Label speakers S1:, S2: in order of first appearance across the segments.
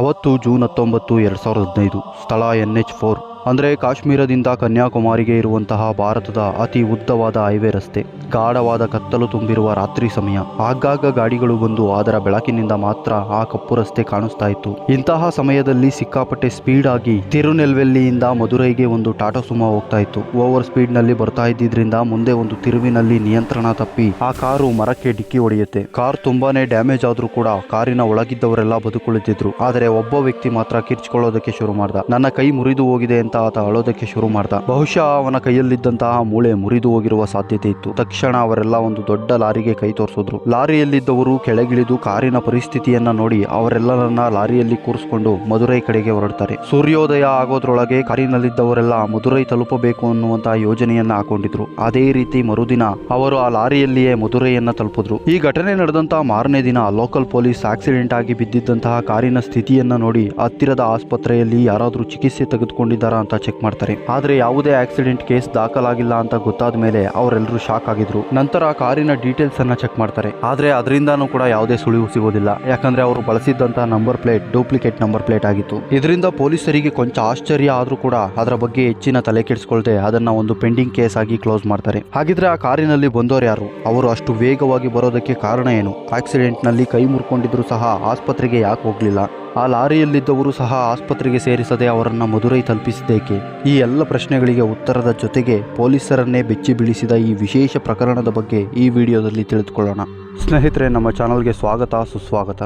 S1: ಅವತ್ತು ಜೂನ್ 19, 2015. ಸ್ಥಳ NH4 ಅಂದರೆ ಕಾಶ್ಮೀರದಿಂದ ಕನ್ಯಾಕುಮಾರಿಗೆ ಇರುವಂತಹ ಭಾರತದ ಅತಿ ಉದ್ದವಾದ ಹೈವೇ ರಸ್ತೆ. ಗಾಢವಾದ ಕತ್ತಲು ತುಂಬಿರುವ ರಾತ್ರಿ ಸಮಯ. ಆಗಾಗ ಗಾಡಿಗಳು ಬಂದು ಅದರ ಬೆಳಕಿನಿಂದ ಮಾತ್ರ ಆ ಕಪ್ಪು ರಸ್ತೆ ಕಾಣಿಸ್ತಾ ಇತ್ತು. ಇಂತಹ ಸಮಯದಲ್ಲಿ ಸಿಕ್ಕಾಪಟ್ಟೆ ಸ್ಪೀಡ್ ಆಗಿ ತಿರುನೆಲ್ವೆಲ್ಲಿಯಿಂದ ಮದುರೈಗೆ ಒಂದು ಟಾಟಾ ಸುಮೋ ಹೋಗ್ತಾ ಇತ್ತು. ಓವರ್ ಸ್ಪೀಡ್ ನಲ್ಲಿ ಬರ್ತಾ ಇದ್ದಿದ್ರಿಂದ ಮುಂದೆ ಒಂದು ತಿರುವಿನಲ್ಲಿ ನಿಯಂತ್ರಣ ತಪ್ಪಿ ಆ ಕಾರು ಮರಕ್ಕೆ ಡಿಕ್ಕಿ ಹೊಡೆಯುತ್ತೆ. ಕಾರ್ ತುಂಬಾನೇ ಡ್ಯಾಮೇಜ್ ಆದ್ರೂ ಕೂಡ ಕಾರಿನ ಒಳಗಿದ್ದವರೆಲ್ಲ ಬದುಕುಳಿದಿದ್ರು. ಆದರೆ ಒಬ್ಬ ವ್ಯಕ್ತಿ ಮಾತ್ರ ಕಿರ್ಚ್ಕೊಳ್ಳೋದಕ್ಕೆ ಶುರು ಮಾಡ್ದ. ನನ್ನ ಕೈ ಮುರಿದು ಹೋಗಿದೆ ಅಂತ ಆತ ಅಳೋದಕ್ಕೆ ಶುರು ಮಾಡ್ದ. ಬಹುಶಃ ಅವನ ಕೈಯಲ್ಲಿದ್ದಂತಹ ಮೂಳೆ ಮುರಿದು ಹೋಗಿರುವ ಸಾಧ್ಯತೆ ಇತ್ತು. ತಕ್ಷಣ ಅವರೆಲ್ಲ ಒಂದು ದೊಡ್ಡ ಲಾರಿಗೆ ಕೈ ತೋರಿಸಿದ್ರು. ಲಾರಿಯಲ್ಲಿದ್ದವರು ಕೆಳಗಿಳಿದು ಕಾರಿನ ಪರಿಸ್ಥಿತಿಯನ್ನ ನೋಡಿ ಅವರೆಲ್ಲರನ್ನ ಲಾರಿಯಲ್ಲಿ ಕೂರಿಸಿಕೊಂಡು ಮದುರೈ ಕಡೆಗೆ ಹೊರಡ್ತಾರೆ. ಸೂರ್ಯೋದಯ ಆಗೋದ್ರೊಳಗೆ ಕಾರಿನಲ್ಲಿದ್ದವರೆಲ್ಲ ಮದುರೈ ತಲುಪಬೇಕು ಅನ್ನುವಂತಹ ಯೋಜನೆಯನ್ನ ಹಾಕೊಂಡಿದ್ರು. ಅದೇ ರೀತಿ ಮರುದಿನ ಅವರು ಆ ಲಾರಿಯಲ್ಲಿಯೇ ಮದುರೈಯನ್ನ ತಲುಪಿದ್ರು. ಈ ಘಟನೆ ನಡೆದಂತಹ ಮಾರನೇ ದಿನ ಲೋಕಲ್ ಪೊಲೀಸ್ ಆಕ್ಸಿಡೆಂಟ್ ಆಗಿ ಬಿದ್ದಿದ್ದಂತಹ ಕಾರಿನ ಸ್ಥಿತಿಯನ್ನ ನೋಡಿ ಹತ್ತಿರದ ಆಸ್ಪತ್ರೆಯಲ್ಲಿ ಯಾರಾದ್ರೂ ಚಿಕಿತ್ಸೆ ತೆಗೆದುಕೊಂಡಿದ್ದಾರಾ ಅಂತ ಚೆಕ್ ಮಾಡ್ತಾರೆ. ಆದ್ರೆ ಯಾವುದೇ ಆಕ್ಸಿಡೆಂಟ್ ಕೇಸ್ ದಾಖಲಾಗಿಲ್ಲ ಅಂತ ಗೊತ್ತಾದ ಮೇಲೆ ಅವರೆಲ್ಲರೂ ಶಾಕ್ ಆಗಿದ್ರು. ನಂತರ ಕಾರಿನ ಡೀಟೇಲ್ಸ್ ಅನ್ನ ಚೆಕ್ ಮಾಡ್ತಾರೆ. ಆದ್ರೆ ಅದರಿಂದಾನೂ ಕೂಡ ಯಾವುದೇ ಸುಳಿವು ಸಿಗೋದಿಲ್ಲ. ಯಾಕಂದ್ರೆ ಅವರು ಬಳಸಿದ್ದಂತಹ number plate duplicate number plate ಆಗಿತ್ತು. ಇದರಿಂದ ಪೊಲೀಸರಿಗೆ ಕೊಂಚ ಆಶ್ಚರ್ಯ ಆದ್ರೂ ಕೂಡ ಅದರ ಬಗ್ಗೆ ಹೆಚ್ಚಿನ ತಲೆ ಕೆಡಿಸ್ಕೊಳ್ದೆ ಅದನ್ನ ಒಂದು ಪೆಂಡಿಂಗ್ ಕೇಸ್ ಆಗಿ ಕ್ಲೋಸ್ ಮಾಡ್ತಾರೆ. ಹಾಗಿದ್ರೆ ಆ ಕಾರಿನಲ್ಲಿ ಬಂದವರು ಯಾರು? ಅವರು ಅಷ್ಟು ವೇಗವಾಗಿ ಬರೋದಕ್ಕೆ ಕಾರಣ ಏನು? ಆಕ್ಸಿಡೆಂಟ್ ನಲ್ಲಿ ಕೈ ಮುರ್ಕೊಂಡಿದ್ರು ಸಹ ಆಸ್ಪತ್ರೆಗೆ ಯಾಕೆ ಹೋಗ್ಲಿಲ್ಲ? ಆ ಲಾರಿಯಲ್ಲಿದ್ದವರು ಸಹ ಆಸ್ಪತ್ರೆಗೆ ಸೇರಿಸದೆ ಅವರನ್ನು ಮದುರೈ ತಲುಪಿಸಿದ್ದೇಕೆ? ಈ ಎಲ್ಲ ಪ್ರಶ್ನೆಗಳಿಗೆ ಉತ್ತರದ ಜೊತೆಗೆ ಪೊಲೀಸರನ್ನೇ ಬೆಚ್ಚಿ ಬೀಳಿಸಿದ ಈ ವಿಶೇಷ ಪ್ರಕರಣದ ಬಗ್ಗೆ ಈ ವಿಡಿಯೋದಲ್ಲಿ ತಿಳಿದುಕೊಳ್ಳೋಣ. ಸ್ನೇಹಿತರೆ, ನಮ್ಮ ಚಾನಲ್ಗೆ ಸ್ವಾಗತ, ಸುಸ್ವಾಗತ.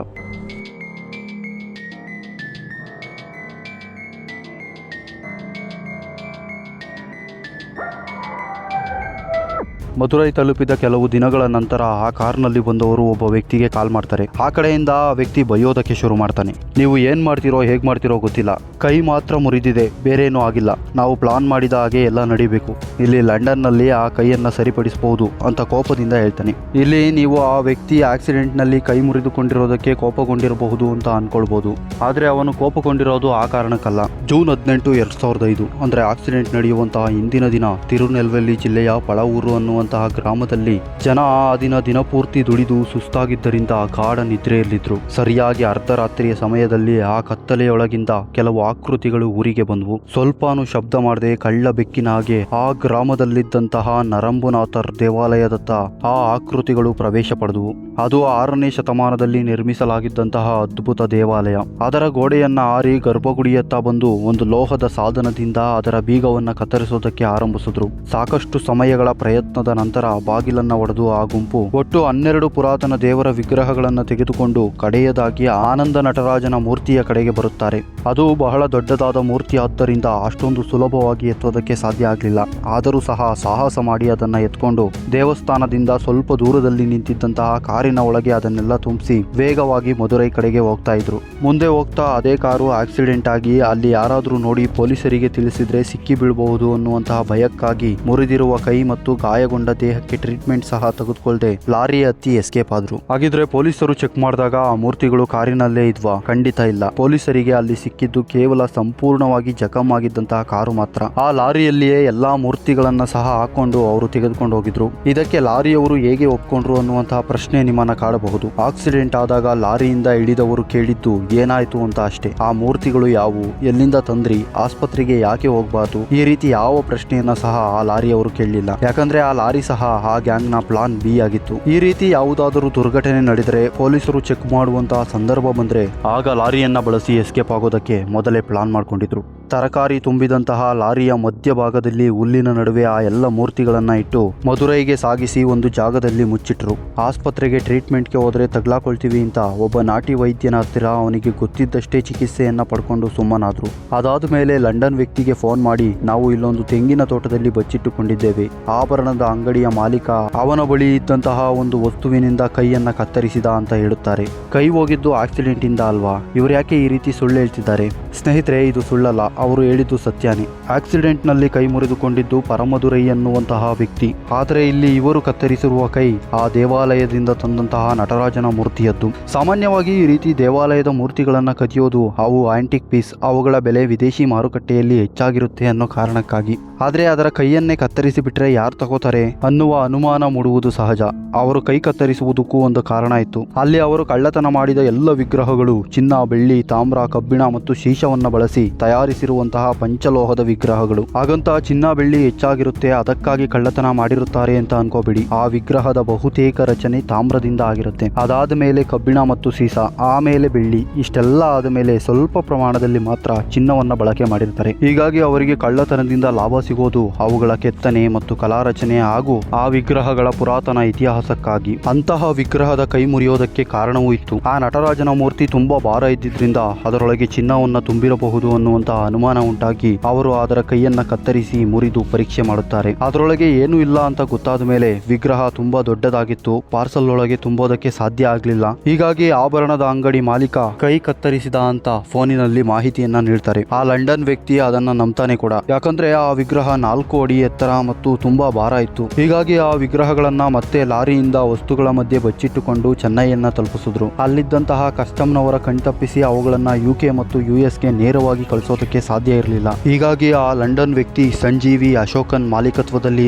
S1: ಮದುರೈ ತಲುಪಿದ ಕೆಲವು ದಿನಗಳ ನಂತರ ಆ ಕಾರ್ನಲ್ಲಿ ಬಂದವರು ಒಬ್ಬ ವ್ಯಕ್ತಿಗೆ ಕಾಲ್ ಮಾಡ್ತಾರೆ. ಆ ಕಡೆಯಿಂದ ಆ ವ್ಯಕ್ತಿ ಬೈಯೋದಕ್ಕೆ ಶುರು ಮಾಡ್ತಾನೆ. ನೀವು ಏನ್ ಮಾಡ್ತಿರೋ ಹೇಗ್ ಮಾಡ್ತಿರೋ ಗೊತ್ತಿಲ್ಲ, ಕೈ ಮಾತ್ರ ಮುರಿದಿದೆ, ಬೇರೇನೂ ಆಗಿಲ್ಲ. ನಾವು ಪ್ಲಾನ್ ಮಾಡಿದ ಹಾಗೆ ಎಲ್ಲ ನಡಿಬೇಕು. ಇಲ್ಲಿ ಲಂಡನ್ ನಲ್ಲಿ ಆ ಕೈಯನ್ನ ಸರಿಪಡಿಸಬಹುದು ಅಂತ ಕೋಪದಿಂದ ಹೇಳ್ತಾನೆ. ಇಲ್ಲಿ ನೀವು ಆ ವ್ಯಕ್ತಿ ಆಕ್ಸಿಡೆಂಟ್ ನಲ್ಲಿ ಕೈ ಮುರಿದುಕೊಂಡಿರೋದಕ್ಕೆ ಕೋಪಗೊಂಡಿರಬಹುದು ಅಂತ ಅನ್ಕೊಳ್ಬಹುದು. ಆದ್ರೆ ಅವನು ಕೋಪಗೊಂಡಿರೋದು ಆ ಕಾರಣಕ್ಕಲ್ಲ. ಜೂನ್ 18, 2005 ಅಂದ್ರೆ ಆಕ್ಸಿಡೆಂಟ್ ನಡೆಯುವಂತಹ ಹಿಂದಿನ ದಿನ ತಿರುನೆಲ್ವೆಲ್ಲಿ ಜಿಲ್ಲೆಯ ಪಳವೂರು ಅನ್ನುವಂತಹ ಗ್ರಾಮದಲ್ಲಿ ಜನ ಆ ದಿನಪೂರ್ತಿ ದುಡಿದು ಸುಸ್ತಾಗಿದ್ದರಿಂದ ಗಾಢ ನಿದ್ರೆಯಲ್ಲಿದ್ರು. ಸರಿಯಾಗಿ ಅರ್ಧರಾತ್ರಿಯ ಸಮಯದಲ್ಲಿ ಆ ಕತ್ತಲೆಯೊಳಗಿಂದ ಕೆಲವು ಆಕೃತಿಗಳು ಊರಿಗೆ ಬಂದವು. ಸ್ವಲ್ಪಾನು ಶಬ್ದ ಮಾಡದೆ ಕಳ್ಳ ಬೆಕ್ಕಿನ ಹಾಗೆ ಆ ಗ್ರಾಮದಲ್ಲಿದ್ದಂತಹ ನರಂಬುನಾಥರ್ ದೇವಾಲಯದತ್ತ ಆ ಆಕೃತಿಗಳು ಪ್ರವೇಶ ಪಡೆದವು. ಅದು 6ನೇ ಶತಮಾನದಲ್ಲಿ ನಿರ್ಮಿಸಲಾಗಿದ್ದಂತಹ ಅದ್ಭುತ ದೇವಾಲಯ. ಅದರ ಗೋಡೆಯನ್ನ ಹಾರಿ ಗರ್ಭಗುಡಿಯತ್ತ ಬಂದು ಒಂದು ಲೋಹದ ಸಾಧನದಿಂದ ಅದರ ಬೀಗವನ್ನ ಕತ್ತರಿಸೋದಕ್ಕೆ ಆರಂಭಿಸಿದ್ರು. ಸಾಕಷ್ಟು ಸಮಯಗಳ ಪ್ರಯತ್ನದ ನಂತರ ಬಾಗಿಲನ್ನ ಒಡೆದು ಆ ಗುಂಪು ಒಟ್ಟು 12 ಪುರಾತನ ದೇವರ ವಿಗ್ರಹಗಳನ್ನು ತೆಗೆದುಕೊಂಡು ಕಡೆಯದಾಗಿ ಆನಂದ ನಟರಾಜನ ಮೂರ್ತಿಯ ಕಡೆಗೆ ಬರುತ್ತಾರೆ. ಅದು ಬಹಳ ದೊಡ್ಡದಾದ ಮೂರ್ತಿ ಆದ್ದರಿಂದ ಅಷ್ಟೊಂದು ಸುಲಭವಾಗಿ ಎತ್ತೋದಕ್ಕೆ ಸಾಧ್ಯ ಆಗಲಿಲ್ಲ. ಆದರೂ ಸಹ ಸಾಹಸ ಮಾಡಿ ಅದನ್ನ ಎತ್ಕೊಂಡು ದೇವಸ್ಥಾನದಿಂದ ಸ್ವಲ್ಪ ದೂರದಲ್ಲಿ ನಿಂತಿದ್ದಂತಹ ಕಾರಿನ ಒಳಗೆ ಅದನ್ನೆಲ್ಲ ತುಂಬಿಸಿ ವೇಗವಾಗಿ ಮದುರೈ ಕಡೆಗೆ ಹೋಗ್ತಾ ಇದ್ರು. ಮುಂದೆ ಹೋಗ್ತಾ ಅದೇ ಕಾರು ಆಕ್ಸಿಡೆಂಟ್ ಆಗಿ ಅಲ್ಲಿ ಯಾರಾದ್ರೂ ನೋಡಿ ಪೊಲೀಸರಿಗೆ ತಿಳಿಸಿದ್ರೆ ಸಿಕ್ಕಿ ಬೀಳಬಹುದು ಅನ್ನುವಂತಹ ಭಯಕ್ಕಾಗಿ ಮುರಿದಿರುವ ಕೈ ಮತ್ತು ಗಾಯಗೊಂಡ ದೇಹಕ್ಕೆ ಟ್ರೀಟ್ಮೆಂಟ್ ಸಹ ತೆಗೆದುಕೊಳ್ಳದೆ ಲಾರಿ ಹತ್ತಿ ಎಸ್ಕೇಪ್ ಆದ್ರು. ಹಾಗಿದ್ರೆ ಪೊಲೀಸರು ಚೆಕ್ ಮಾಡಿದಾಗ ಆ ಮೂರ್ತಿಗಳು ಕಾರಿನಲ್ಲೇ ಇದ್ವಾ? ಖಂಡಿತ ಇಲ್ಲ. ಪೊಲೀಸರಿಗೆ ಅಲ್ಲಿ ಸಿಕ್ಕಿದ್ದು ಕೇವಲ ಸಂಪೂರ್ಣವಾಗಿ ಜಖಂ ಆಗಿದ್ದಂತಹ ಕಾರು ಮಾತ್ರ. ಆ ಲಾರಿಯಲ್ಲಿಯೇ ಎಲ್ಲಾ ಮೂರ್ತಿಗಳನ್ನ ಸಹ ಹಾಕೊಂಡು ಅವರು ತೆಗೆದುಕೊಂಡು ಹೋಗಿದ್ರು. ಇದಕ್ಕೆ ಲಾರಿಯವರು ಹೇಗೆ ಒಪ್ಕೊಂಡ್ರು ಅನ್ನುವಂತಹ ಪ್ರಶ್ನೆ ನಿಮ್ಮನ್ನ ಕಾಡಬಹುದು. ಆಕ್ಸಿಡೆಂಟ್ ಆದಾಗ ಲಾರಿಯಿಂದ ಇಳಿದವರು ಕೇಳಿದ್ದು ಏನಾಯ್ತು ಅಂತ ಅಷ್ಟೇ. ಆ ಮೂರ್ತಿಗಳು ಯಾವುವು, ಎಲ್ಲಿಂದ ತಂದ್ರಿ, ಆಸ್ಪತ್ರೆಗೆ ಯಾಕೆ ಹೋಗ್ಬಾರ್ದು, ಈ ರೀತಿ ಯಾವ ಪ್ರಶ್ನೆಯನ್ನ ಸಹ ಆ ಲಾರಿಯವರು ಕೇಳಲಿಲ್ಲ. ಯಾಕಂದ್ರೆ ಆ ಲಾರಿ ಸಹ ಆ ಗ್ಯಾಂಗ್ ನ ಪ್ಲಾನ್ ಬಿ ಆಗಿತ್ತು. ಈ ರೀತಿ ಯಾವುದಾದರೂ ದುರ್ಘಟನೆ ನಡೆದರೆ ಪೊಲೀಸರು ಚೆಕ್ ಮಾಡುವಂತಹ ಸಂದರ್ಭ ಬಂದ್ರೆ ಆಗ ಲಾರಿಯನ್ನ ಬಳಸಿ ಎಸ್ಕೇಪ್ ಆಗೋದಕ್ಕೆ ಮೊದಲೇ ಪ್ಲಾನ್ ಮಾಡ್ಕೊಂಡಿದ್ರು. ತರಕಾರಿ ತುಂಬಿದಂತಹ ಲಾರಿಯ ಮಧ್ಯಭಾಗದಲ್ಲಿ ಹುಲ್ಲಿನ ನಡುವೆ ಆ ಎಲ್ಲ ಮೂರ್ತಿಗಳನ್ನ ಇಟ್ಟು ಮದುರೈಗೆ ಸಾಗಿಸಿ ಒಂದು ಜಾಗದಲ್ಲಿ ಮುಚ್ಚಿಟ್ರು. ಆಸ್ಪತ್ರೆಗೆ ಟ್ರೀಟ್ಮೆಂಟ್ಗೆ ಹೋದ್ರೆ ತಗ್ಲಾಕೊಳ್ತೀವಿ ಅಂತ ಒಬ್ಬ ನಾಟಿ ವೈದ್ಯನ ಹತ್ತಿರ ಅವನಿಗೆ ಗೊತ್ತಿದ್ದಷ್ಟೇ ಚಿಕಿತ್ಸೆಯನ್ನ ಪಡ್ಕೊಂಡು ಸುಮ್ಮನಾದ್ರು. ಅದಾದ ಮೇಲೆ ಲಂಡನ್ ವ್ಯಕ್ತಿಗೆ ಫೋನ್ ಮಾಡಿ ನಾವು ಇಲ್ಲೊಂದು ತೆಂಗಿನ ತೋಟದಲ್ಲಿ ಬಚ್ಚಿಟ್ಟುಕೊಂಡಿದ್ದೇವೆ. ಆಭರಣದ ಅಂಗಡಿಯ ಮಾಲೀಕ ಅವನ ಬಳಿ ಇದ್ದಂತಹ ಒಂದು ವಸ್ತುವಿನಿಂದ ಕೈಯನ್ನ ಕತ್ತರಿಸಿದ ಅಂತ ಹೇಳುತ್ತಾರೆ. ಕೈ ಹೋಗಿದ್ದು ಆಕ್ಸಿಡೆಂಟ್ ಇಂದ ಅಲ್ವಾ? ಇವ್ರು ಯಾಕೆ ಈ ರೀತಿ ಸುಳ್ಳು ಹೇಳ್ತಿದ್ದಾರೆ? ಸ್ನೇಹಿತರೆ, ಇದು ಸುಳ್ಳಲ್ಲ, ಅವರು ಹೇಳಿದ್ದು ಸತ್ಯನೇ. ಆಕ್ಸಿಡೆಂಟ್ನಲ್ಲಿ ಕೈ ಮುರಿದುಕೊಂಡಿದ್ದು ಪರಮದುರೈ ಎನ್ನುವಂತಹ ವ್ಯಕ್ತಿ. ಆದರೆ ಇಲ್ಲಿ ಇವರು ಕತ್ತರಿಸಿರುವ ಕೈ ಆ ದೇವಾಲಯದಿಂದ ತಂದಂತಹ ನಟರಾಜನ ಮೂರ್ತಿಯದ್ದು. ಸಾಮಾನ್ಯವಾಗಿ ಈ ರೀತಿ ದೇವಾಲಯದ ಮೂರ್ತಿಗಳನ್ನು ಕದಿಯೋದು ಅವು ಆಂಟಿಕ್ ಪೀಸ್, ಅವುಗಳ ಬೆಲೆ ವಿದೇಶಿ ಮಾರುಕಟ್ಟೆಯಲ್ಲಿ ಹೆಚ್ಚಾಗಿರುತ್ತೆ ಅನ್ನೋ ಕಾರಣಕ್ಕಾಗಿ. ಆದರೆ ಅದರ ಕೈಯನ್ನೇ ಕತ್ತರಿಸಿ ಬಿಟ್ರೆ ಯಾರು ತಗೋತಾರೆ ಅನ್ನುವ ಅನುಮಾನ ಮೂಡುವುದು ಸಹಜ. ಅವರು ಕೈ ಕತ್ತರಿಸುವುದಕ್ಕೂ ಒಂದು ಕಾರಣ ಇತ್ತು. ಅಲ್ಲಿ ಅವರು ಕಳ್ಳತನ ಮಾಡಿದ ಎಲ್ಲ ವಿಗ್ರಹಗಳು ಚಿನ್ನ, ಬೆಳ್ಳಿ, ತಾಮ್ರ, ಕಬ್ಬಿಣ ಮತ್ತು ಶೀಶವನ್ನ ಬಳಸಿ ತಯಾರಿಸಿರುವಂತಹ ಪಂಚಲೋಹದ ವಿಗ್ರಹಗಳು. ಹಾಗಂತ ಚಿನ್ನ ಬೆಳ್ಳಿ ಹೆಚ್ಚಾಗಿರುತ್ತೆ, ಅದಕ್ಕಾಗಿ ಕಳ್ಳತನ ಮಾಡಿರುತ್ತಾರೆ ಅಂತ ಅನ್ಕೋಬಿಡಿ. ಆ ವಿಗ್ರಹದ ಬಹುತೇಕ ರಚನೆ ತಾಮ್ರದಿಂದ ಆಗಿರುತ್ತೆ. ಅದಾದ ಮೇಲೆ ಕಬ್ಬಿಣ ಮತ್ತು ಸೀಸ, ಆಮೇಲೆ ಬೆಳ್ಳಿ. ಇಷ್ಟೆಲ್ಲ ಆದ ಮೇಲೆ ಸ್ವಲ್ಪ ಪ್ರಮಾಣದಲ್ಲಿ ಮಾತ್ರ ಚಿನ್ನವನ್ನ ಬಳಕೆ ಮಾಡಿರ್ತಾರೆ. ಹೀಗಾಗಿ ಅವರಿಗೆ ಕಳ್ಳತನದಿಂದ ಲಾಭ ಸಿಗೋದು ಅವುಗಳ ಕೆತ್ತನೆ ಮತ್ತು ಕಲಾ ರಚನೆ ಹಾಗೂ ಆ ವಿಗ್ರಹಗಳ ಪುರಾತನ ಇತಿಹಾಸಕ್ಕಾಗಿ. ಅಂತಹ ವಿಗ್ರಹದ ಕೈ ಮುರಿಯೋದಕ್ಕೆ ಕಾರಣವೂ ಇತ್ತು. ಆ ನಟರಾಜನ ಮೂರ್ತಿ ತುಂಬಾ ಭಾರ ಇದ್ದಿದ್ರಿಂದ ಅದರೊಳಗೆ ಚಿನ್ನವನ್ನ ತುಂಬಿರಬಹುದು ಅನ್ನುವಂತಹ ಅನುಮಾನ ಉಂಟಾಗಿ ಅವರು ಅದರ ಕೈಯನ್ನ ಕತ್ತರಿಸಿ ಮುರಿದು ಪರೀಕ್ಷೆ ಮಾಡುತ್ತಾರೆ. ಅದರೊಳಗೆ ಏನೂ ಇಲ್ಲ ಅಂತ ಗೊತ್ತಾದ ಮೇಲೆ ವಿಗ್ರಹ ತುಂಬಾ ದೊಡ್ಡದಾಗಿತ್ತು, ಪಾರ್ಸಲ್ ಒಳಗೆ ತುಂಬೋದಕ್ಕೆ ಸಾಧ್ಯ ಆಗ್ಲಿಲ್ಲ. ಹೀಗಾಗಿ ಆಭರಣದ ಅಂಗಡಿ ಮಾಲೀಕ ಕೈ ಕತ್ತರಿಸಿದ ಅಂತ ಫೋನಿನಲ್ಲಿ ಮಾಹಿತಿಯನ್ನ ನೀಡ್ತಾರೆ. ಆ ಲಂಡನ್ ವ್ಯಕ್ತಿ ಅದನ್ನ ನಂಬ್ತಾನೆ ಕೂಡ. ಯಾಕಂದ್ರೆ ಆ ವಿಗ್ರಹ 4 ಅಡಿ ಎತ್ತರ ಮತ್ತು ತುಂಬಾ ಭಾರ ಇತ್ತು. ಹೀಗಾಗಿ ಆ ವಿಗ್ರಹಗಳನ್ನ ಮತ್ತೆ ಲಾರಿಯಿಂದ ವಸ್ತುಗಳ ಮಧ್ಯೆ ಬಚ್ಚಿಟ್ಟುಕೊಂಡು ಚೆನ್ನೈಯನ್ನ ತಲುಪಿಸಿದ್ರು. ಅಲ್ಲಿದ್ದಂತಹ ಕಸ್ಟಮ್ನವರ ಕಣ್ತಪ್ಪಿಸಿ ಅವುಗಳನ್ನ UK ಮತ್ತು US ನೇರವಾಗಿ ಕಳಿಸೋದಕ್ಕೆ ಸಾಧ್ಯ ಇರಲಿಲ್ಲ. ಹೀಗಾಗಿ ಆ ಲಂಡನ್ ವ್ಯಕ್ತಿ ಸಂಜೀವಿ ಅಶೋಕನ್ ಮಾಲೀಕತ್ವದಲ್ಲಿ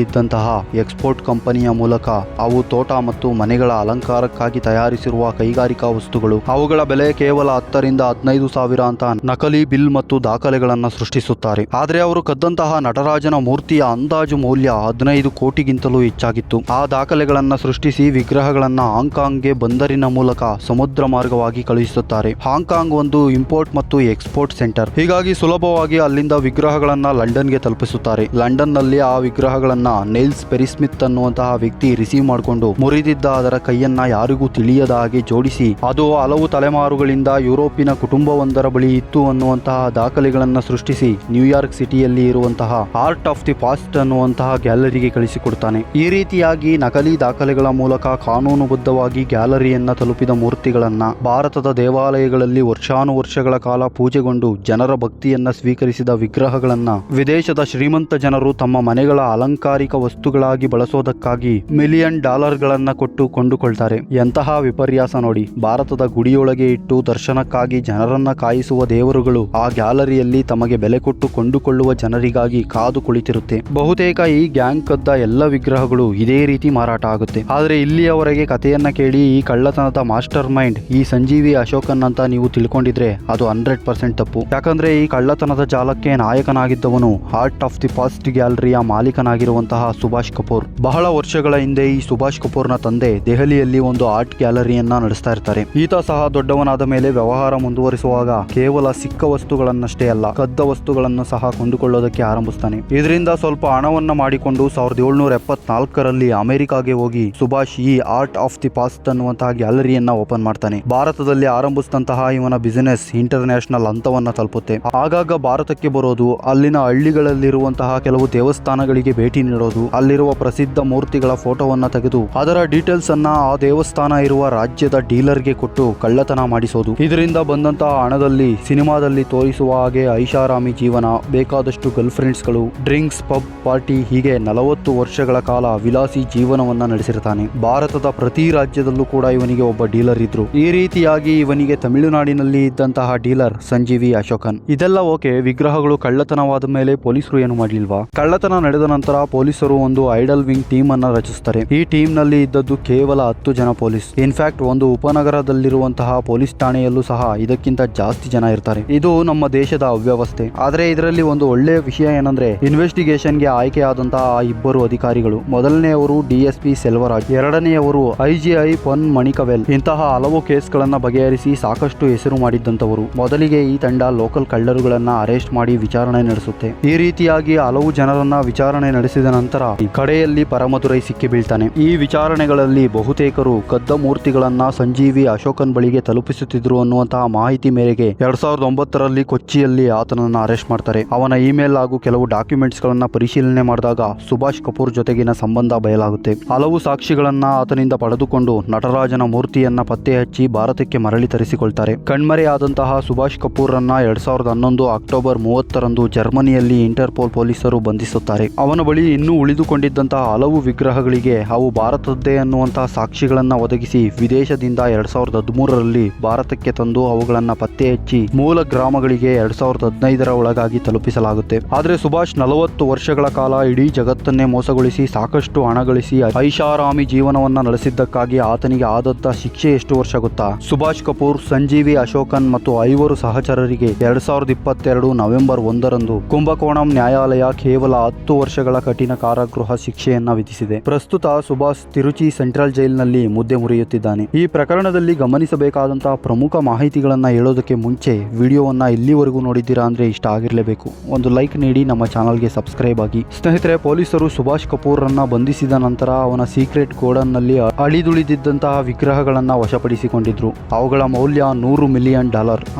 S1: ಇದ್ದಂತಹ ಎಕ್ಸ್ಪೋರ್ಟ್ ಕಂಪನಿಯ ಮೂಲಕ ಅವು ತೋಟ ಮತ್ತು ಮನೆಗಳ ಅಲಂಕಾರಕ್ಕಾಗಿ ತಯಾರಿಸಿರುವ ಕೈಗಾರಿಕಾ ವಸ್ತುಗಳು, ಅವುಗಳ ಬೆಲೆ ಕೇವಲ 10 ರಿಂದ 15 ಸಾವಿರ ಅಂತ ನಕಲಿ ಬಿಲ್ ಮತ್ತು ದಾಖಲೆಗಳನ್ನ ಸೃಷ್ಟಿಸುತ್ತಾರೆ. ಆದ್ರೆ ಅವರು ಕದ್ದಂತಹ ನಟರಾಜನ ಮೂರ್ತಿಯ ಅಂದಾಜು ಮೌಲ್ಯ 15 ಕೋಟಿಗಿಂತಲೂ ಹೆಚ್ಚಾಗಿತ್ತು. ಆ ದಾಖಲೆಗಳನ್ನ ಸೃಷ್ಟಿಸಿ ವಿಗ್ರಹಗಳನ್ನ ಹಾಂಗ್ಕಾಂಗ್ಗೆ ಬಂದರಿನ ಮೂಲಕ ಸಮುದ್ರ ಮಾರ್ಗವಾಗಿ ಕಳುಹಿಸುತ್ತಾರೆ. ಹಾಂಗ್ಕಾಂಗ್ ಒಂದು ಇಂಪೋರ್ಟ್ ಮತ್ತು ಎಕ್ಸ್ಪೋರ್ಟ್ ಸೆಂಟರ್. ಹೀಗಾಗಿ ಸುಲಭವಾಗಿ ಅಲ್ಲಿಂದ ವಿಗ್ರಹಗಳನ್ನ ಲಂಡನ್ಗೆ ತಲುಪಿಸುತ್ತಾರೆ. ಲಂಡನ್ ನಲ್ಲಿ ಆ ವಿಗ್ರಹಗಳನ್ನ ನೈಲ್ಸ್ ಪೆರಿಸ್ಮಿತ್ ಅನ್ನುವಂತಹ ವ್ಯಕ್ತಿ ರಿಸೀವ್ ಮಾಡಿಕೊಂಡು ಮುರಿದಿದ್ದ ಅದರ ಕೈಯನ್ನ ಯಾರಿಗೂ ತಿಳಿಯದ ಹಾಗೆ ಜೋಡಿಸಿ ಅದು ಹಲವು ತಲೆಮಾರುಗಳಿಂದ ಯುರೋಪಿನ ಕುಟುಂಬವೊಂದರ ಬಳಿ ಇತ್ತು ಅನ್ನುವಂತಹ ದಾಖಲೆಗಳನ್ನ ಸೃಷ್ಟಿಸಿ ನ್ಯೂಯಾರ್ಕ್ ಸಿಟಿಯಲ್ಲಿ ಇರುವಂತಹ ಆರ್ಟ್ ಆಫ್ ದಿ ಪಾಸ್ಟ್ ಅನ್ನುವಂತಹ ಗ್ಯಾಲರಿಗೆ ಕಳಿಸಿಕೊಡ್ತಾನೆ. ಈ ರೀತಿಯಾಗಿ ನಕಲಿ ದಾಖಲೆಗಳ ಮೂಲಕ ಕಾನೂನುಬದ್ಧವಾಗಿ ಗ್ಯಾಲರಿಯನ್ನ ತಲುಪಿದ ಮೂರ್ತಿಗಳನ್ನ ಭಾರತದ ದೇವಾಲಯಗಳಲ್ಲಿ ವರ್ಷಾನುವರ್ಷಗಳ ಕಾಲ ಪೂಜೆಗೊಂಡು ಜನರ ಭಕ್ತಿಯನ್ನ ಸ್ವೀಕರಿಸಿದ ವಿಗ್ರಹಗಳನ್ನ ವಿದೇಶದ ಶ್ರೀಮಂತ ಜನರು ತಮ್ಮ ಮನೆಗಳ ಅಲಂಕಾರಿಕ ವಸ್ತುಗಳಾಗಿ ಬಳಸೋದಕ್ಕಾಗಿ $1,000,000 ಕೊಟ್ಟು ಕೊಂಡುಕೊಳ್ತಾರೆ. ಎಂತಹ ವಿಪರ್ಯಾಸ ನೋಡಿ. ಭಾರತದ ಗುಡಿಯೊಳಗೆ ಇಟ್ಟು ದರ್ಶನಕ್ಕಾಗಿ ಜನರನ್ನ ಕಾಯಿಸುವ ದೇವರುಗಳು ಆ ಗ್ಯಾಲರಿಯಲ್ಲಿ ತಮಗೆ ಬೆಲೆ ಕೊಟ್ಟು ಕೊಂಡುಕೊಳ್ಳುವ ಜನರಿಗಾಗಿ ಕಾದು ಕುಳಿತಿರುತ್ತೆ. ಬಹುತೇಕ ಈ ಗ್ಯಾಂಗ್ ಕದ್ದ ಎಲ್ಲ ವಿಗ್ರಹಗಳು ಇದೇ ರೀತಿ ಮಾರಾಟ ಆಗುತ್ತೆ. ಆದರೆ ಇಲ್ಲಿಯವರೆಗೆ ಕಥೆಯನ್ನ ಕೇಳಿ ಈ ಕಳ್ಳತನದ ಮಾಸ್ಟರ್ ಮೈಂಡ್ ಈ ಸಂಜೀವಿ ಅಶೋಕನ್ ಅಂತ ನೀವು ತಿಳ್ಕೊಂಡಿದ್ರೆ ಅದು 100% ತಪ್ಪು. ಯಾಕಂದ್ರೆ ಈ ಕಳ್ಳತನದ ಜಾಲಕ್ಕೆ ನಾಯಕನಾಗಿದ್ದವನು ಆರ್ಟ್ ಆಫ್ ದಿ ಪಾಸ್ಟ್ ಗ್ಯಾಲರಿಯ ಮಾಲೀಕನಾಗಿರುವಂತಹ ಸುಭಾಷ್ ಕಪೂರ್. ಬಹಳ ವರ್ಷಗಳ ಹಿಂದೆ ಈ ಸುಭಾಷ್ ಕಪೂರ್ನ ತಂದೆ ದೆಹಲಿಯಲ್ಲಿ ಒಂದು ಆರ್ಟ್ ಗ್ಯಾಲರಿಯನ್ನ ನಡೆಸ್ತಾ ಇರ್ತಾರೆ. ಈತ ಸಹ ದೊಡ್ಡವನಾದ ಮೇಲೆ ವ್ಯವಹಾರ ಮುಂದುವರಿಸುವಾಗ ಕೇವಲ ಸಿಕ್ಕ ವಸ್ತುಗಳನ್ನಷ್ಟೇ ಅಲ್ಲ, ಕದ್ದ ವಸ್ತುಗಳನ್ನು ಸಹ ಕೊಂಡುಕೊಳ್ಳೋದಕ್ಕೆ ಆರಂಭಿಸ್ತಾನೆ. ಇದರಿಂದ ಸ್ವಲ್ಪ ಹಣವನ್ನ ಮಾಡಿಕೊಂಡು 1774ರಲ್ಲಿ ಅಮೆರಿಕಾಗೆ ಹೋಗಿ ಸುಭಾಷ್ ಈ ಆರ್ಟ್ ಆಫ್ ದಿ ಪಾಸ್ಟ್ ಅನ್ನುವಂತಹ ಗ್ಯಾಲರಿಯನ್ನ ಓಪನ್ ಮಾಡ್ತಾನೆ. ಭಾರತದಲ್ಲಿ ಆರಂಭಿಸಿದಂತಹ ಇವನ ಬಿಸಿನೆಸ್ ಇಂಟರ್ನ್ಯಾಷನಲ್ ಹಂತವನ್ನ ತಲುಪುತ್ತೆ. ಆಗಾಗ ಭಾರತಕ್ಕೆ ಬರೋದು, ಅಲ್ಲಿನ ಹಳ್ಳಿಗಳಲ್ಲಿರುವಂತಹ ಕೆಲವು ದೇವಸ್ಥಾನಗಳಿಗೆ ಭೇಟಿ ನೀಡೋದು, ಅಲ್ಲಿರುವ ಪ್ರಸಿದ್ಧ ಮೂರ್ತಿಗಳ ಫೋಟೋವನ್ನ ತೆಗೆದು ಅದರ ಡೀಟೇಲ್ಸ್ ಅನ್ನ ಆ ದೇವಸ್ಥಾನ ಇರುವ ರಾಜ್ಯದ ಡೀಲರ್ಗೆ ಕೊಟ್ಟು ಕಳ್ಳತನ ಮಾಡಿಸೋದು. ಇದರಿಂದ ಬಂದಂತಹ ಹಣದಲ್ಲಿ ಸಿನಿಮಾದಲ್ಲಿ ತೋರಿಸುವ ಹಾಗೆ ಐಷಾರಾಮಿ ಜೀವನ, ಬೇಕಾದಷ್ಟು ಗರ್ಲ್ ಫ್ರೆಂಡ್ಸ್ಗಳು, ಡ್ರಿಂಕ್ಸ್, ಪಬ್, ಪಾರ್ಟಿ, ಹೀಗೆ 40 ವರ್ಷಗಳ ಕಾಲ ವಿಲಾಸಿ ಜೀವನವನ್ನ ನಡೆಸಿರ್ತಾನೆ. ಭಾರತದ ಪ್ರತಿ ರಾಜ್ಯದಲ್ಲೂ ಕೂಡ ಇವನಿಗೆ ಒಬ್ಬ ಡೀಲರ್ ಇದ್ರು. ಈ ರೀತಿಯಾಗಿ ಇವನಿಗೆ ತಮಿಳುನಾಡಿನಲ್ಲಿ ಇದ್ದಂತಹ ಡೀಲರ್ ಸಂಜೀವಿ ಅಶೋಕನ್. ಇದೆಲ್ಲ ಓಕೆ. ವಿಗ್ರಹಗಳು ಕಳ್ಳತನವಾದ ಮೇಲೆ ಪೊಲೀಸರು ಏನು ಮಾಡ್ಲಿಲ್ವಾ? ಕಳ್ಳತನ ನಡೆದ ನಂತರ ಪೊಲೀಸರು ಒಂದು ಐಡಲ್ ವಿಂಗ್ ಟೀಮ್ ಅನ್ನ ರಚಿಸ್ತಾರೆ. ಈ ಟೀಮ್ ನಲ್ಲಿ ಇದ್ದದ್ದು ಕೇವಲ 10 ಜನ ಪೊಲೀಸ್. ಇನ್ಫ್ಯಾಕ್ಟ್ ಒಂದು ಉಪನಗರದಲ್ಲಿರುವಂತಹ ಪೊಲೀಸ್ ಠಾಣೆಯಲ್ಲೂ ಸಹ ಇದಕ್ಕಿಂತ ಜಾಸ್ತಿ ಜನ ಇರ್ತಾರೆ. ಇದು ನಮ್ಮ ದೇಶದ ಅವ್ಯವಸ್ಥೆ. ಆದ್ರೆ ಇದರಲ್ಲಿ ಒಂದು ಒಳ್ಳೆಯ ವಿಷಯ ಏನಂದ್ರೆ ಇನ್ವೆಸ್ಟಿಗೇಷನ್ಗೆ ಆಯ್ಕೆಯಾದಂತಹ ಆ 2 ಅಧಿಕಾರಿಗಳು, ಮೊದಲನೆಯವರು DSP ಸೆಲ್ವರಾಜ್, ಎರಡನೆಯವರು IGI ಪೊನ್ ಮಣಿಕವೆಲ್. ಇಂತಹ ಹಲವು ಕೇಸ್ಗಳನ್ನ ಬಗೆಹರಿಸಿ ಸಾಕಷ್ಟು ಹೆಸರು ಮಾಡಿದ್ದಂತವರು. ಮೊದಲಿಗೆ ಈ ತಂಡ ಲೋಕಲ್ ಕಳ್ಳರುಗಳನ್ನ ಅರೆಸ್ಟ್ ಮಾಡಿ ವಿಚಾರಣೆ ನಡೆಸುತ್ತೆ. ಈ ರೀತಿಯಾಗಿ ಹಲವು ಜನರನ್ನ ವಿಚಾರಣೆ ನಡೆಸಿದ ನಂತರ ಕಡೆಯಲ್ಲಿ ಪರಮದುರೈ ಸಿಕ್ಕಿ ಬೀಳ್ತಾನೆ. ಈ ವಿಚಾರಣೆಗಳಲ್ಲಿ ಬಹುತೇಕರು ಕದ್ದ ಮೂರ್ತಿಗಳನ್ನ ಸಂಜೀವಿ ಅಶೋಕನ್ ಬಳಿಗೆ ತಲುಪಿಸುತ್ತಿದ್ರು ಅನ್ನುವಂತಹ ಮಾಹಿತಿ ಮೇರೆಗೆ 2009ರಲ್ಲಿ ಕೊಚ್ಚಿಯಲ್ಲಿ ಆತನನ್ನ ಅರೆಸ್ಟ್ ಮಾಡ್ತಾರೆ. ಅವನ ಇಮೇಲ್ ಹಾಗೂ ಕೆಲವು ಡಾಕ್ಯುಮೆಂಟ್ಸ್ ಗಳನ್ನ ಪರಿಶೀಲನೆ ಮಾಡಿದಾಗ ಸುಭಾಷ್ ಕಪೂರ್ ಜೊತೆಗಿನ ಸಂಬಂಧ ಬಯಲಾಗುತ್ತೆ. ಹಲವು ಸಾಕ್ಷಿಗಳನ್ನ ಆತನಿಂದ ಪಡೆದುಕೊಂಡು ನಟರಾಜನ ಮೂರ್ತಿಯನ್ನ ಪತ್ತೆ ಹಚ್ಚಿ ಭಾರತಕ್ಕೆ ಮರಳಿ ತರಿಸಿಕೊಳ್ತಾರೆ. ಕಣ್ಮರೆಯಾದಂತಹ ಸುಭಾಷ್ ಕಪೂರ್ ಕಪೂರನ್ನ 2011 ಅಕ್ಟೋಬರ್ 30ರಂದು ಜರ್ಮನಿಯಲ್ಲಿ ಇಂಟರ್ಪೋಲ್ ಪೊಲೀಸರು ಬಂಧಿಸುತ್ತಾರೆ. ಅವನ ಬಳಿ ಇನ್ನೂ ಉಳಿದುಕೊಂಡಿದ್ದಂತಹ ಹಲವು ವಿಗ್ರಹಗಳಿಗೆ ಅವು ಭಾರತದ್ದೇ ಅನ್ನುವಂತಹ ಸಾಕ್ಷಿಗಳನ್ನ ಒದಗಿಸಿ ವಿದೇಶದಿಂದ 2013ರಲ್ಲಿ ಭಾರತಕ್ಕೆ ತಂದು ಅವುಗಳನ್ನ ಪತ್ತೆ ಹಚ್ಚಿ ಮೂಲ ಗ್ರಾಮಗಳಿಗೆ 2015ರ ಒಳಗಾಗಿ ತಲುಪಿಸಲಾಗುತ್ತೆ. ಆದ್ರೆ ಸುಭಾಷ್ 40 ವರ್ಷಗಳ ಕಾಲ ಇಡೀ ಜಗತ್ತನ್ನೇ ಮೋಸಗೊಳಿಸಿ ಸಾಕಷ್ಟು ಹಣ ಗಳಿಸಿ ಐಷಾರಾಮಿ ಜೀವನವನ್ನ ನಡೆಸಿದ್ದಕ್ಕಾಗಿ ಆತನಿಗೆ ಆದಂತ ಶಿಕ್ಷೆ ಎಷ್ಟು ವರ್ಷ ಗೊತ್ತಾ? ಸುಭಾಷ್ ಕಪೂರ್, ಸಂಜೀವಿ ಅಶೋಕನ್ ಮತ್ತು 5 ಸಹಚರರಿಗೆ 2022 ನವೆಂಬರ್ 1ರಂದು ಕುಂಭಕೋಣಂ ನ್ಯಾಯಾಲಯ ಕೇವಲ 10 ವರ್ಷಗಳ ಕಠಿಣ ಕಾರಾಗೃಹ ಶಿಕ್ಷೆಯನ್ನ ವಿಧಿಸಿದೆ. ಪ್ರಸ್ತುತ ಸುಭಾಷ್ ತಿರುಚಿ ಸೆಂಟ್ರಲ್ ಜೈಲಿನಲ್ಲಿ ಮುದ್ದೆ ಮುರಿಯುತ್ತಿದ್ದಾನೆ. ಈ ಪ್ರಕರಣದಲ್ಲಿ ಗಮನಿಸಬೇಕಾದಂತಹ ಪ್ರಮುಖ ಮಾಹಿತಿಗಳನ್ನ ಹೇಳೋದಕ್ಕೆ ಮುಂಚೆ ವಿಡಿಯೋವನ್ನ ಇಲ್ಲಿವರೆಗೂ ನೋಡಿದ್ದೀರಾ ಅಂದ್ರೆ ಇಷ್ಟ ಆಗಿರಲೇಬೇಕು. ಒಂದು ಲೈಕ್ ನೀಡಿ ನಮ್ಮ ಚಾನಲ್ಗೆ ಸಬ್ಸ್ಕ್ರೈಬ್ ಆಗಿ. ಸ್ನೇಹಿತರೆ, ಪೊಲೀಸರು ಸುಭಾಷ್ ಕಪೂರ್ ರನ್ನ ಬಂಧಿಸಿದ ನಂತರ ಅವನ ಸೀಕ್ರೆಟ್ ಗೋಡನ್ ನಲ್ಲಿ ಅಳಿದುಳಿದಿದ್ದಂತಹ ವಿಗ್ರಹಗಳನ್ನ ವಶಪಡಿಸಿಕೊಂಡಿದ್ರು. ಅವುಗಳ ಮೌಲ್ಯ $100 ಮಿಲಿಯನ್.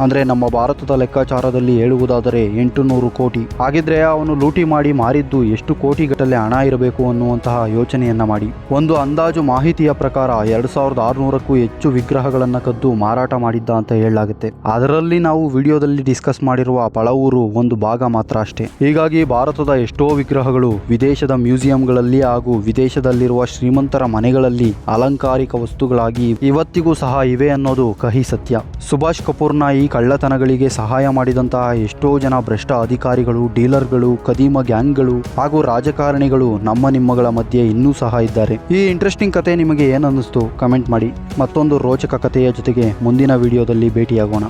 S1: ಅಂದ್ರೆ ನಮ್ಮ ಭಾರತದ ಲೆಕ್ಕಾಚಾರದಲ್ಲಿ ಹೇಳುವುದಾದರೆ 800 ಕೋಟಿ. ಹಾಗಿದ್ರೆ ಅವನು ಲೂಟಿ ಮಾಡಿ ಮಾರಿದ್ದು ಎಷ್ಟು ಕೋಟಿಗಟ್ಟಲೆ ಹಣ ಇರಬೇಕು ಅನ್ನುವಂತಹ ಯೋಚನೆಯನ್ನ ಮಾಡಿ. ಒಂದು ಅಂದಾಜು ಮಾಹಿತಿಯ ಪ್ರಕಾರ 2600ಕ್ಕೂ ಹೆಚ್ಚು ವಿಗ್ರಹಗಳನ್ನ ಕದ್ದು ಮಾರಾಟ ಮಾಡಿದ್ದ ಅಂತ ಹೇಳಲಾಗುತ್ತೆ. ಅದರಲ್ಲಿ ನಾವು ವಿಡಿಯೋದಲ್ಲಿ ಡಿಸ್ಕಸ್ ಮಾಡಿರುವ ಪಳವೂರು ಒಂದು ಭಾಗ ಮಾತ್ರ ಅಷ್ಟೇ. ಹೀಗಾಗಿ ಭಾರತದ ಎಷ್ಟೋ ವಿಗ್ರಹಗಳು ವಿದೇಶದ ಮ್ಯೂಸಿಯಂಗಳಲ್ಲಿ ಹಾಗೂ ವಿದೇಶದಲ್ಲಿರುವ ಶ್ರೀಮಂತರ ಮನೆಗಳಲ್ಲಿ ಅಲಂಕಾರಿಕ ವಸ್ತುಗಳಾಗಿ ಇವತ್ತಿಗೂ ಸಹ ಇವೆ ಅನ್ನೋದು ಕಹಿ ಸತ್ಯ. ಸುಭಾಷ್ ಕಪೂರ್ನ ಈ ಕಳ್ಳತನಗಳಿಗೆ ಸಹಾಯ ಮಾಡಿದಂತಹ ಎಷ್ಟೋ ಜನ ಭ್ರಷ್ಟ ಅಧಿಕಾರಿಗಳು, ಡೀಲರ್ಗಳು, ಕದೀಮ ಗ್ಯಾಂಗ್ಗಳು ಹಾಗೂ ರಾಜಕಾರಣಿಗಳು ನಮ್ಮ ನಿಮ್ಮಗಳ ಮಧ್ಯೆ ಇನ್ನೂ ಸಹ ಇದ್ದಾರೆ. ಈ ಇಂಟ್ರೆಸ್ಟಿಂಗ್ ಕತೆ ನಿಮಗೆ ಏನನ್ನಿಸ್ತು ಕಮೆಂಟ್ ಮಾಡಿ. ಮತ್ತೊಂದು ರೋಚಕ ಕಥೆಯ ಜೊತೆಗೆ ಮುಂದಿನ ವಿಡಿಯೋದಲ್ಲಿ ಭೇಟಿಯಾಗೋಣ.